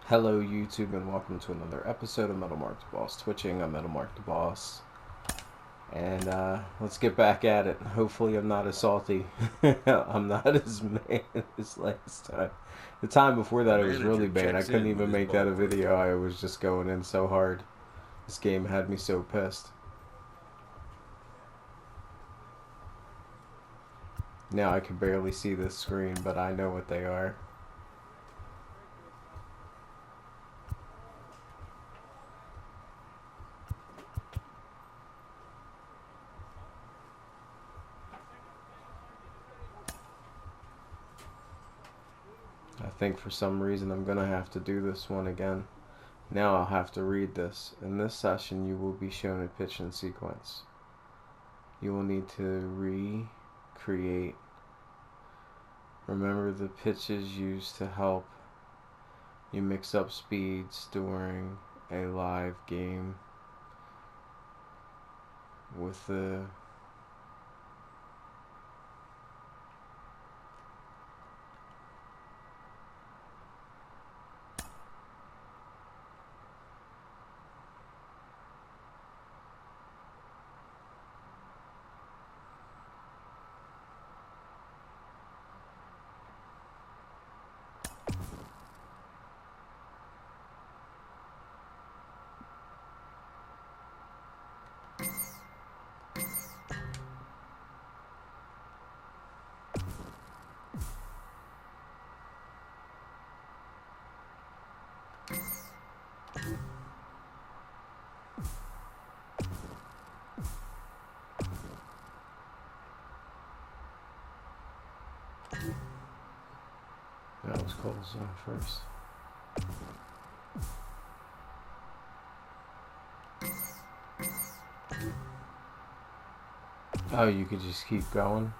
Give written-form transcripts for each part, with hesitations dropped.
Hello YouTube and welcome to another episode of Metal Mark the Boss Twitching. I'm Metal Mark the Boss. And let's get back at it. Hopefully I'm not as salty. I'm not as mad as last time. The time before that it was really bad. I couldn't even make that a video. I was just going in so hard. This game had me so pissed. Now I can barely see this screen, but I know what they are. I think for some reason I'm going to have to do this one again. Now I'll have to read this. In this session you will be shown a pitch in sequence. You will need to recreate. Remember the pitches used to help you mix up speeds during a live game with the that was cold zone first. Oh, you could just keep going.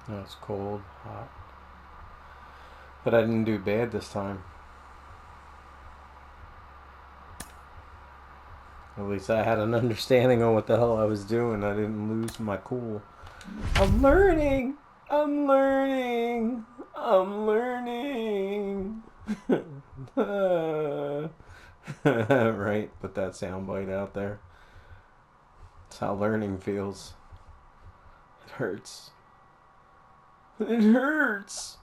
That was cold, hot. But I didn't do bad this time. At least I had an understanding on what the hell I was doing. I didn't lose my cool. I'm learning! I'm learning! I'm learning! Right, put that soundbite out there. That's how learning feels. It hurts. It hurts!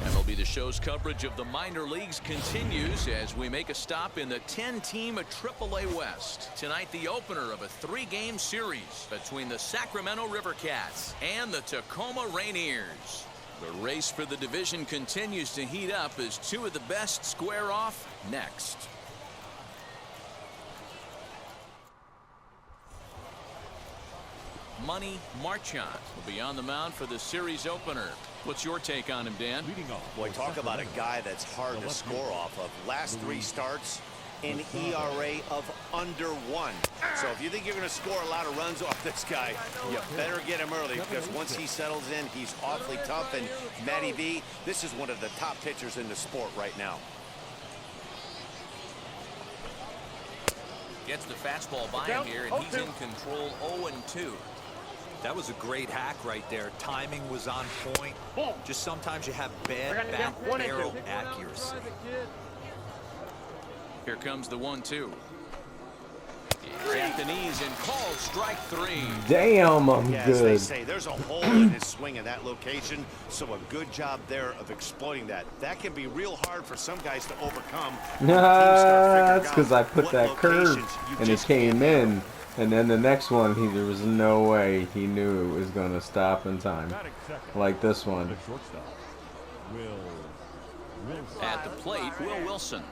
MLB The Show's coverage of the minor leagues continues as we make a stop in the 10-team AAA West. Tonight, the opener of a 3-game series between the Sacramento River Cats and the Tacoma Rainiers. The race for the division continues to heat up as two of the best square off next. Money Marchant will be on the mound for the series opener. What's your take on him, Dan? Boy, talk about a guy that's hard to score off of. Last 3 starts, an ERA of under 1. So if you think you're going to score a lot of runs off this guy, you better get him early, because once he settles in, he's awfully tough. And Matty V, this is one of the top pitchers in the sport right now. Gets the fastball by him here, and he's in control 0-2. That was a great hack right there. Timing was on point. Just sometimes you have bad back barrel accuracy. Here comes the 1-2. Japanese and called strike 3. Damn, I'm Yeah, as they good. say, there's a hole in his swing in that location, so a good job there of exploiting that. That can be real hard for some guys to overcome. That's because I put that curve and it came in. And then the next one, there was no way he knew it was going to stop in time. Like this one. At the plate, Will Wilson.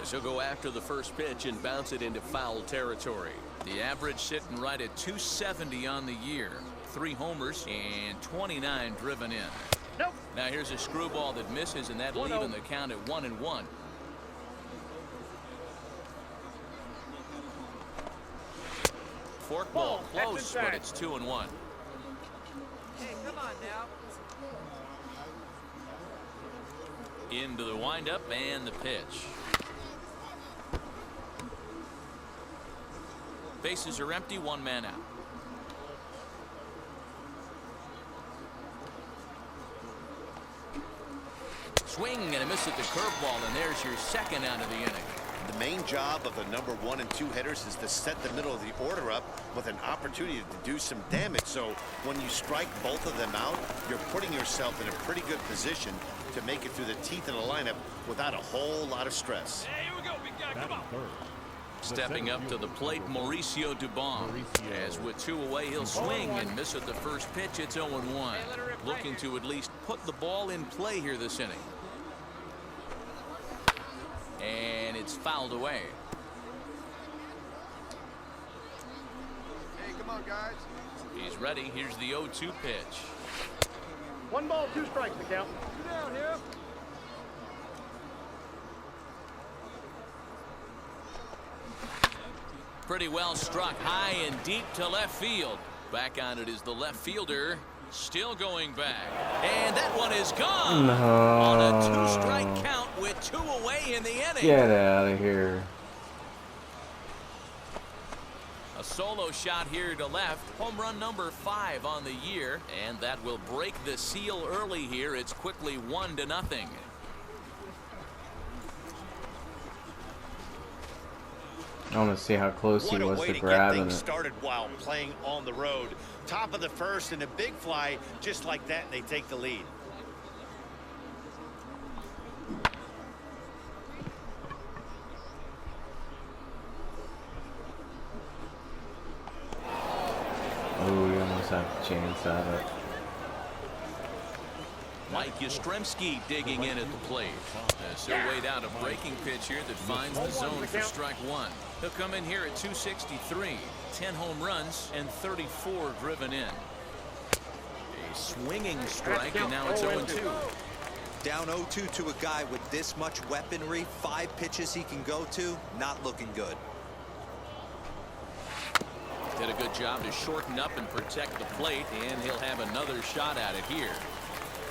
As he'll go after the first pitch and bounce it into foul territory. The average sitting right at 270 on the year. 3 homers and 29 driven in. Nope. Now here's a screwball that misses, and that'll even the count at 1-1. Forkball close, but it's 2-1. Hey, come on now. Into the windup and the pitch. Bases are empty, 1 man out. Swing and a miss at the curveball, and there's your second out of the inning. The main job of the number 1 and 2 hitters is to set the middle of the order up with an opportunity to do some damage. So when you strike both of them out, you're putting yourself in a pretty good position to make it through the teeth of the lineup without a whole lot of stress. Hey, here we go, big guy. Come on. Stepping up to the plate, Mauricio Dubon. As with 2 away, he'll swing and miss at the first pitch. It's 0-1. Looking to at least put the ball in play here this inning. And it's fouled away. Hey, come on, guys. He's ready. Here's the 0-2 pitch. 1 ball, 2 strikes, the count. Sit down here. Pretty well struck high and deep to left field. Back on it is the left fielder. Still going back. And that one is gone. No. On a 2-strike count with 2 away in the inning. Get out of here. A solo shot here to left. Home run number 5 on the year. And that will break the seal early here. It's quickly 1-0. I want to see how close he What a was way to to get grabbing things it. started while playing on the road. Top of the first and a big fly just like that, and they take the lead. Oh, we almost have a chance at it. Mike Yastrzemski digging in at the plate. As he'll wait out a breaking pitch here that finds the zone for strike 1. He'll come in here at 263. 10 home runs and 34 driven in. A swinging strike, and now it's 0-2. Down 0-2 to a guy with this much weaponry, 5 pitches he can go to, not looking good. Did a good job to shorten up and protect the plate, and he'll have another shot at it here.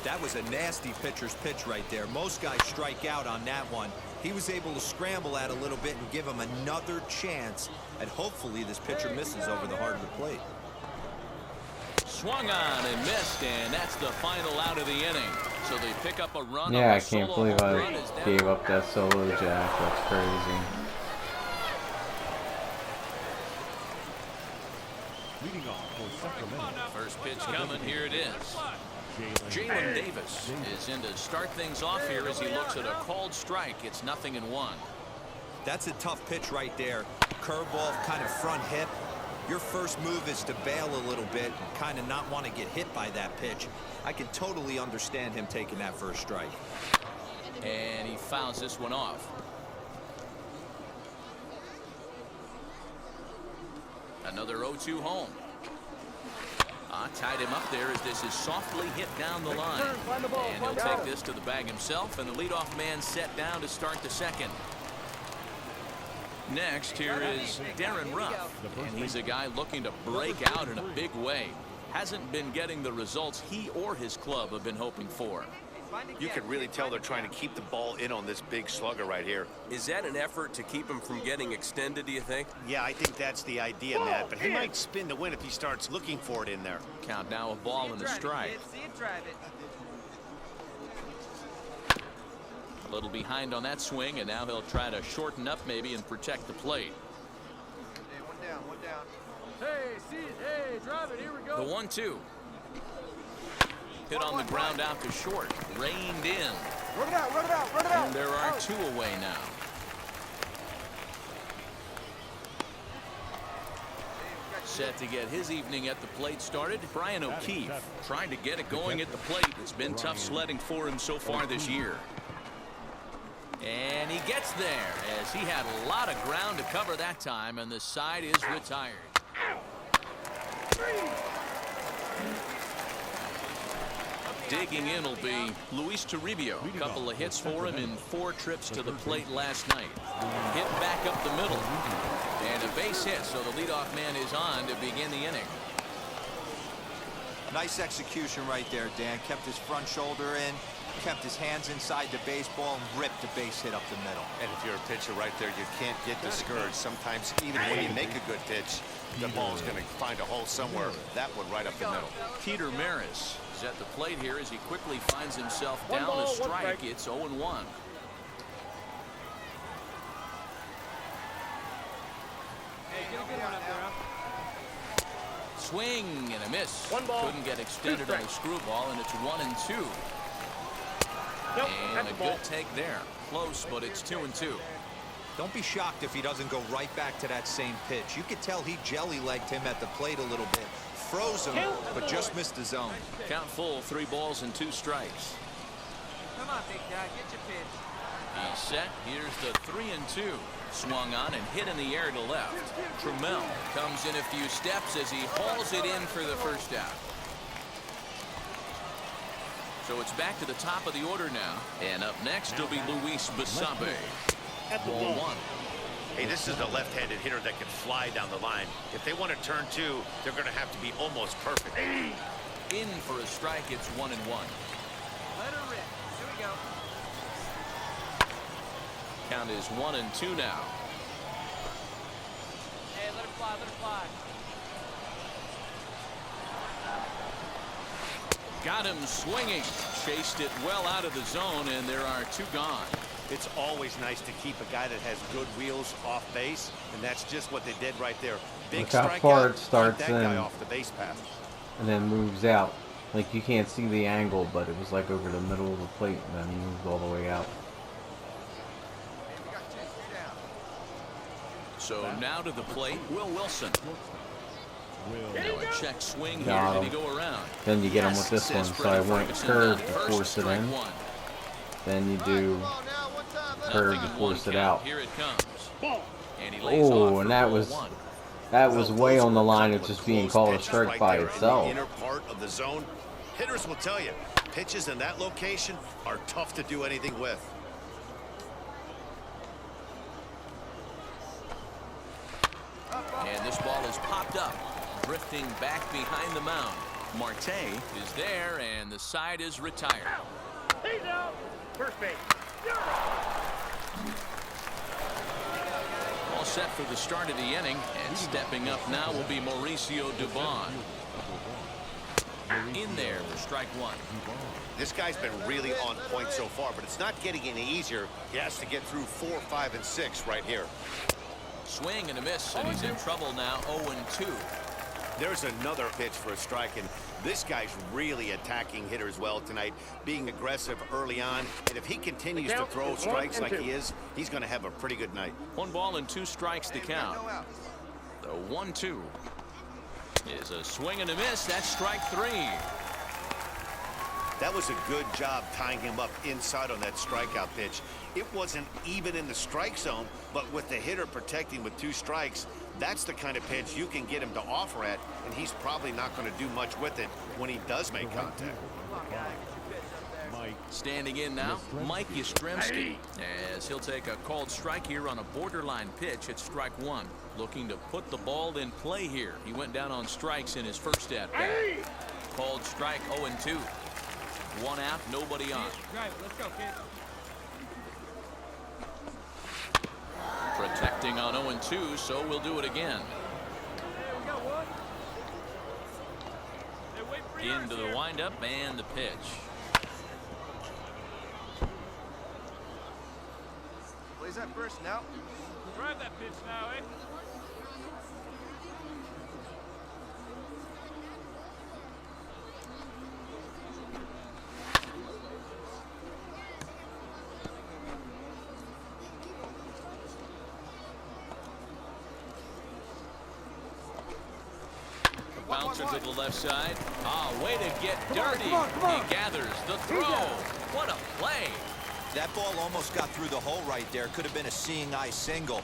That was a nasty pitcher's pitch right there. Most guys strike out on that one. He was able to scramble at a little bit and give him another chance, and hopefully this pitcher misses over the heart of the plate. Swung on and missed, and that's the final out of the inning. So they pick up a run. Yeah, on I a can't solo believe home I run as that- gave up that solo jack. That's crazy. Leading off for Sacramento. First pitch coming. Here it is. Jalen Davis is in to start things off here as he looks at a called strike. It's 0-1. That's a tough pitch right there. Curveball, kind of front hip. Your first move is to bail a little bit and kind of not want to get hit by that pitch. I can totally understand him taking that first strike. And he fouls this one off. Another 0-2 home. Tied him up there as this is softly hit down the line. And he'll take this to the bag himself, and the leadoff man set down to start the second. Next, here is Darren Ruff, and he's a guy looking to break out in a big way. Hasn't been getting the results he or his club have been hoping for. You can really tell they're trying to keep the ball in on this big slugger right here. Is that an effort to keep him from getting extended, do you think? Yeah, I think that's the idea, Matt, but he might spin to win if he starts looking for it in there. Count now a ball and a strike. See it, drive it. A little behind on that swing, and now he'll try to shorten up maybe and protect the plate. Hey, drive it. Here we go. The 1-2. Hit on the ground out to short. Reined in. Run it out, run it out, run it out. And there are 2 away now. Set to get his evening at the plate started, Brian O'Keefe trying to get it going at the plate. It's been tough sledding for him so far this year. And he gets there as he had a lot of ground to cover that time, and the side is retired. Digging in will be Luis Toribio. A couple of hits for him in 4 trips to the plate last night. Hit back up the middle. And a base hit, so the leadoff man is on to begin the inning. Nice execution right there, Dan. Kept his front shoulder in, kept his hands inside the baseball, and ripped the base hit up the middle. And if you're a pitcher right there, you can't get discouraged. Sometimes even when you make a good pitch, the ball's going to find a hole somewhere. That one right up the middle. Peter Maris is at the plate here as he quickly finds himself down a strike. It's 0-1. Swing and a miss. Couldn't get extended on the screwball, and it's 1-2. And a good take there. Close, but it's 2-2. Don't be shocked if he doesn't go right back to that same pitch. You could tell he jelly-legged him at the plate a little bit. Froze him, but just missed the zone. Count full, 3 balls and 2 strikes. Come on, big guy. Get your pitch. He's set. Here's the 3-2. Swung on and hit in the air to left. Trammell comes in a few steps as he hauls it in for the first out. So it's back to the top of the order now. And up next will be Luis Basabe. Ball 1. Hey, this is a left-handed hitter that can fly down the line. If they want to turn 2, they're going to have to be almost perfect. In for a strike. It's 1-1. Let her rip. Here we go. Count is 1-2 now. Hey, let her fly, let her fly. Got him swinging. Chased it well out of the zone, and there are 2 gone. It's always nice to keep a guy that has good wheels off base, and that's just what they did right there. Big Look how strikeout, far it keep starts that guy in. off the base path. And then moves out. Like you can't see the angle, but it was like over the middle of the plate and then moved all the way out. So now to the plate, Will Wilson. Now a check swing here. Got Did he him. go around? Then you get him with this one. Says So I Freddie went Ferguson curve down to first, force it strike in. 1. Then you do curve Nothing to in 1 force it count. out. Here it comes. And he lays off Oh, for and that ball was 1. That was way on the line of just being called a Pitches strike right by there in itself. the inner part of the zone. Hitters will tell you, pitches in that location are tough to do anything with. And this ball is popped up, drifting back behind the mound. Marte is there, and the side is retired. He's out. First base. All set for the start of the inning, and stepping up now will be Mauricio Dubon. In there for strike 1. This guy's been really on point so far, but it's not getting any easier. He has to get through 4, 5, and 6 right here. Swing and a miss, and he's in trouble now, 0-2. There's another pitch for a strike, and this guy's really attacking hitters well tonight, being aggressive early on. And if he continues to throw strikes like he is, he's going to have a pretty good night. 1 ball and 2 strikes to count. The 1-2 is a swing and a miss. That's strike 3. That was a good job tying him up inside on that strikeout pitch. It wasn't even in the strike zone, but with the hitter protecting with 2 strikes, that's the kind of pitch you can get him to offer at, and he's probably not going to do much with it when he does make contact. Standing in now, Mike Yastrzemski, as he'll take a called strike here on a borderline pitch at strike 1. Looking to put the ball in play here. He went down on strikes in his first at bat. Called strike 0-2. 1 out, nobody on. Drive it. Let's go, kid. Protecting on 0-2, so we'll do it again. Hey, we got one. Hey, wait for yours Into the here. windup and the pitch. Plays that first now. Drive that pitch now, eh? Turns to the left side. Ah, way to get dirty. He gathers the throw. What a play. That ball almost got through the hole right there. Could have been a seeing eye single.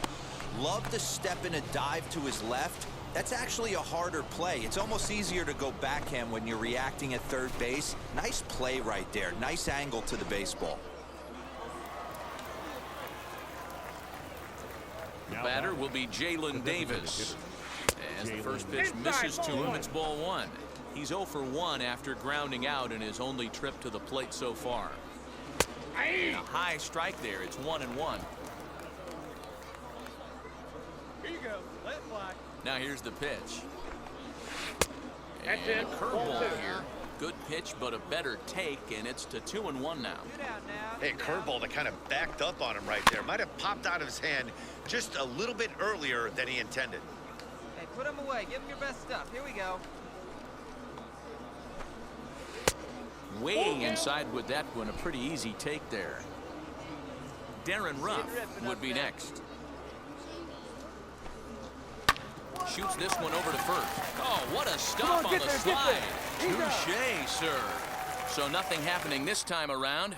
Love to step in a dive to his left. That's actually a harder play. It's almost easier to go backhand when you're reacting at third base. Nice play right there. Nice angle to the baseball. The batter will be Jalen Davis. As the first pitch misses to him, it's ball one. He's 0 for 1 after grounding out in his only trip to the plate so far. And a high strike there. It's 1-1. Here you go. Let it fly. Now here's the pitch. That's And a it. curveball here. Good pitch, but a better take, and it's to 2-1 now. Get out now. Hey, curveball that kind of backed up on him right there. Might have popped out of his hand just a little bit earlier than he intended. Hey, put him away. Give him your best stuff. Here we go. Way inside with that one. A pretty easy take there. Darren Ruff would be next. Shoots this one over to first. Oh, what a stop on the slide. Touché, sir. So nothing happening this time around.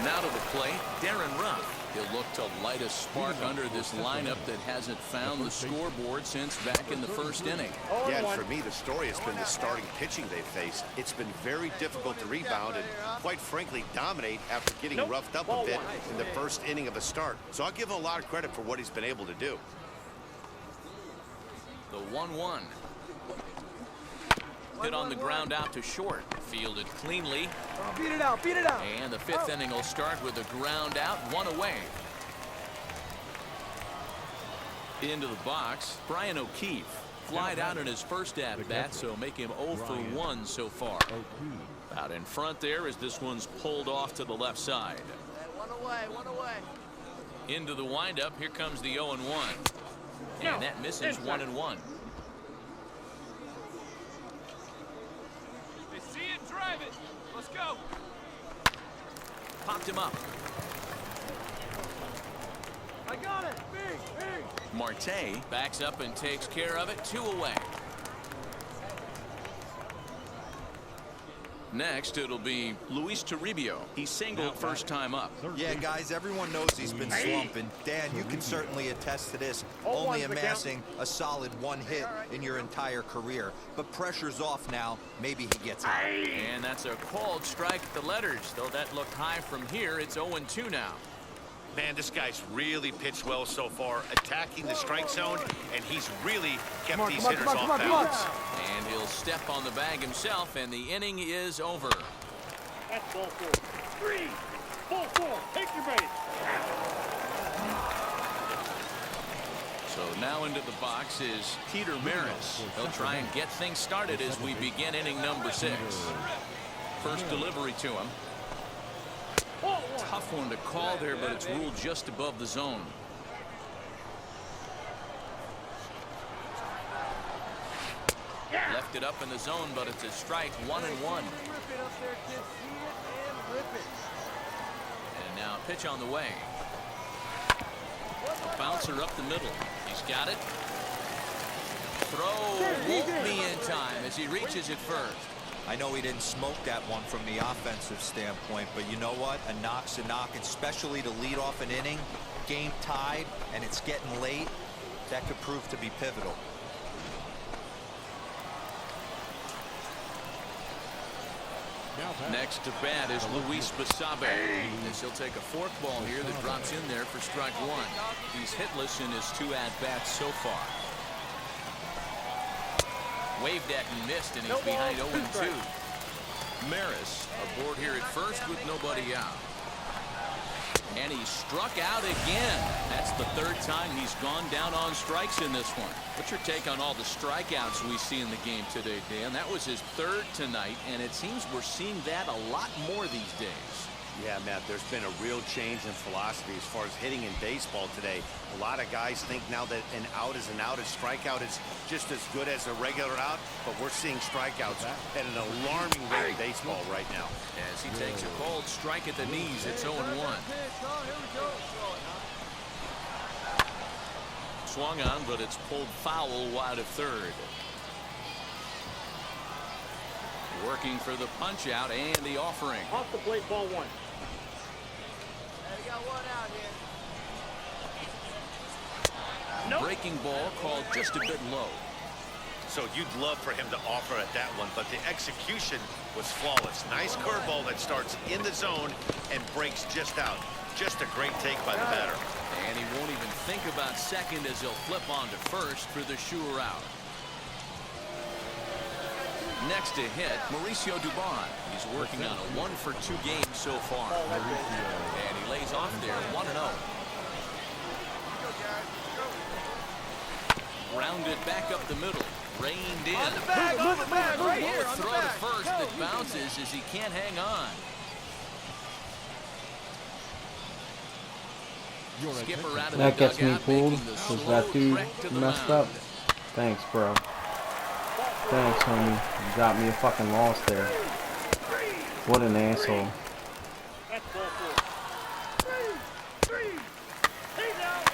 Now to the plate, Darren Ruff. He'll look to light a spark under this lineup that hasn't found the scoreboard since back in the first inning. Yeah, and for me, the story has been the starting pitching they faced. It's been very difficult to rebound and, quite frankly, dominate after getting roughed up a bit in the first inning of a start. So I'll give him a lot of credit for what he's been able to do. The 1-1. Hit on the ground out to short. Fielded cleanly. Beat it out. Beat it out. And the fifth inning will start with a ground out, 1 away. Into the box, Brian O'Keefe. Flied out in his first at-bat, so make him 0 for 1 so far. Out in front there as this one's pulled off to the left side. One away. One away. Into the windup, here comes the 0-1. And that misses 1-1. They see it, drive it. Let's go. Popped him up. I got it. Big. Marte backs up and takes care of it. 2 away. Next, it'll be Luis Toribio. He singled first time up. Yeah, guys, everyone knows he's been slumping. Dan, you can certainly attest to this. Only amassing a solid 1 hit in your entire career. But pressure's off now. Maybe he gets hot. And that's a called strike at the letters. Though that looked high from here, it's 0-2 now. Man, this guy's really pitched well so far, attacking the strike zone, and he's really kept these hitters off balance. And he'll step on the bag himself, and the inning is over. That's ball 4. 3. Ball 4. Take your base. So now into the box is Peter Maris. He'll try and get things started as we begin inning number 6. First delivery to him. Tough one to call there, but it's ruled just above the zone. Left it up in the zone, but it's a strike. 1-1. And now a pitch on the way. A bouncer up the middle. He's got it. Throw won't be in time as he reaches it first. I know he didn't smoke that one from the offensive standpoint, but you know what? A knock's a knock, especially to lead off an inning, game tied, and it's getting late. That could prove to be pivotal. Next to bat is Luis Basabe. As he'll take a forkball here that drops in there for strike 1. He's hitless in his 2 at-bats so far. Waved at and missed, and he's behind 0-2. Maris aboard here at first with nobody out. And he struck out again. That's the 3rd time he's gone down on strikes in this one. What's your take on all the strikeouts we see in the game today, Dan? That was his 3rd tonight, and it seems we're seeing that a lot more these days. Yeah, Matt, there's been a real change in philosophy as far as hitting in baseball today. A lot of guys think now that an out is an out, a strikeout is just as good as a regular out, but we're seeing strikeouts at an alarming rate in baseball right now. As he takes a cold strike at the knees, it's 0-1. swung on, but it's pulled foul wide of third. Working for the punch out and the offering. Off the plate, ball one. Hey, we got one out here. Nope. Breaking ball called just a bit low. So you'd love for him to offer at that one, but the execution was flawless. Nice curveball that starts in the zone and breaks just out. Just a great take by the batter. And he won't even think about second as he'll flip on to first for the sure out. Next to hit, Mauricio Dubon. He's working on a 1-for-2 game so far. And he lays off there 1-0. Grounded back up the middle. Reined in. On the bag, right here, on the Throw to bag. first Go, that bounces as he can't hang on. Skipper out of That the gets me dugout, pulled making the because slow that dude trek to the messed mound. up. Thanks, bro. Thanks, homie. You got me a fucking loss there. What an asshole. That's ball four. He's out.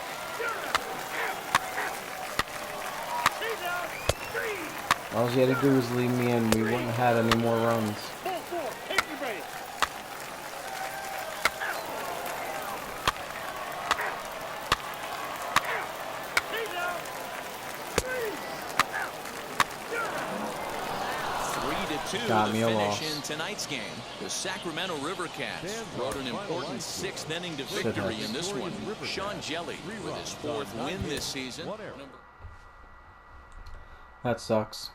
He's out. Three. All you had to do was leave me in. We wouldn't have had any more runs. Ball four. Take your base. He's out. 3-2 Got the me a finish loss. in tonight's game. The Sacramento River Cats wrote an important 6th inning to Should victory have. in this one. Sean Jelly with his 4th win this season. That sucks.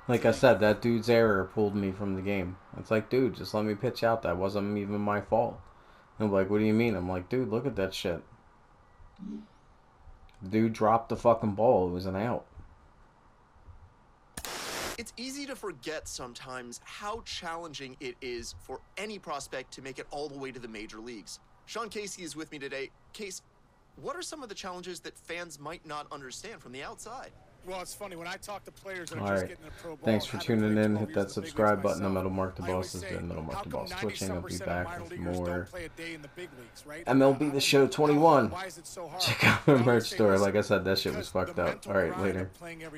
Like I said, that dude's error pulled me from the game. It's like, dude, just let me pitch out. That wasn't even my fault. And I'm like, what do you mean? I'm like, dude, look at that shit. Dude dropped the fucking ball. It was an out. It's easy to forget sometimes how challenging it is for any prospect to make it all the way to the major leagues. Sean Casey is with me today. Case, what are some of the challenges that fans might not understand from the outside? Well, it's funny when I talk to players that are All just right. getting a pro ball. Thanks for having tuning played in. 12 Hit years that in the big subscribe leagues button. myself, Metal Mark the I Boss always has say, been Metal Mark how the come Boss 90 Twitching. I'll some be percent of back minor with leaguers more don't play a day in the big leagues, right? MLB The Show 21. Why is it so hard? Check out my I always merch say, store. listen, Like I said, that shit was because fucked the up. mental All right, grind later. of playing every